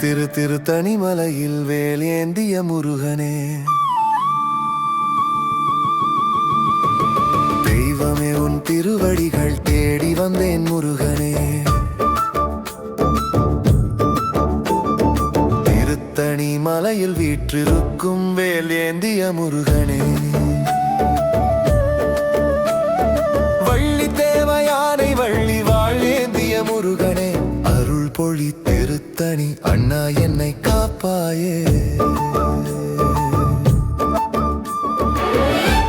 திருத்தணி மலையில் வேலேந்திய முருகனே, தெய்வமே உன் திருவடிகள் தேடி வந்தேன் முருகனே. திருத்தணி மலையில் வீற்றிருக்கும் வேலேந்திய முருகனே, வள்ளி தேவயானை வள்ளி வாழேந்திய முருகனே, அருள் பொழி திருத்தணி அண்ணா என்னை காப்பாயே.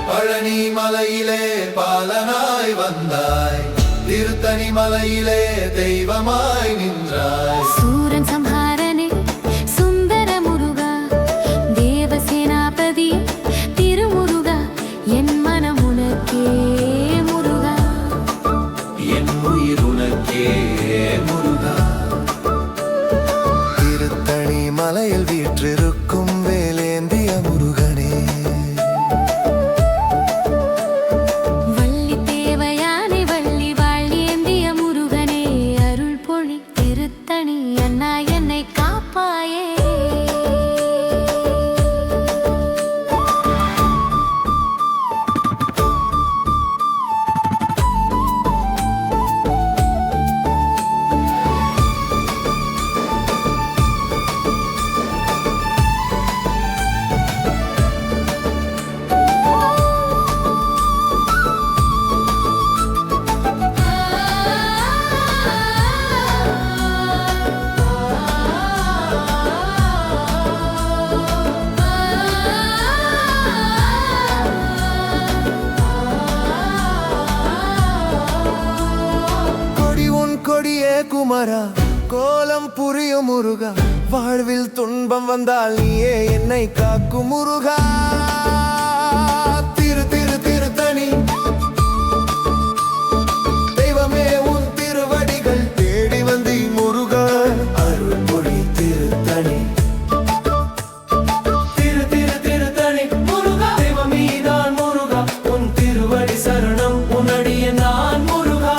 பழனி மலையிலே பாலனாய் வந்தாய், திருத்தணி மலையிலே தெய்வமாய் நின்றாய். சூரன் சம்ஹாரனே சுந்தர முருகா, தேவசேனாபதி திருமுருகா, என் மனம் உனக்கே முருகா, என் உயிர் உனக்கே முருகா. திருத்தணி மலையில் வீற்றிருக்கும் வேலேந்திய முருகனே, வள்ளி தேவயானை வள்ளி வாழேந்திய முருகனே, அருள் பொழி திருத்தணி அண்ணா என்னை காப்பாயே. கொடியே குமரா, கோலம் புரியும் முருகா, வாழ்வில் துன்பம் வந்தால் நீயே என்னை காக்கும் முருகா. திருத்தணி தெய்வமே உன் திருவடிகள் தேடி வந்தி முருகா, அருள் பொழி திருத்தணி. திருத்தணி முருகா, தெய்வமீதான் முருகா, உன் திருவடி சரணம், உன்னடிய நான் முருகா.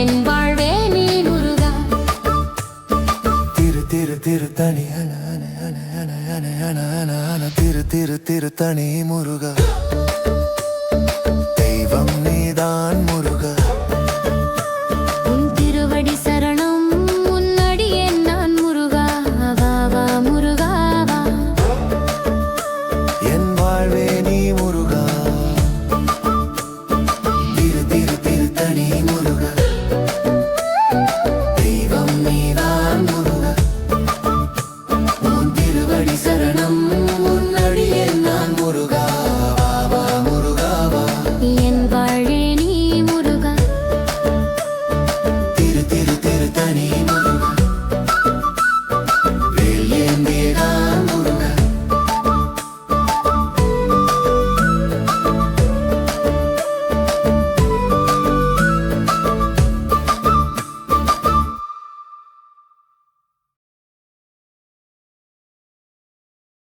என் வாழ்வே நீ முருகா. திருத்தணி திருத்தணி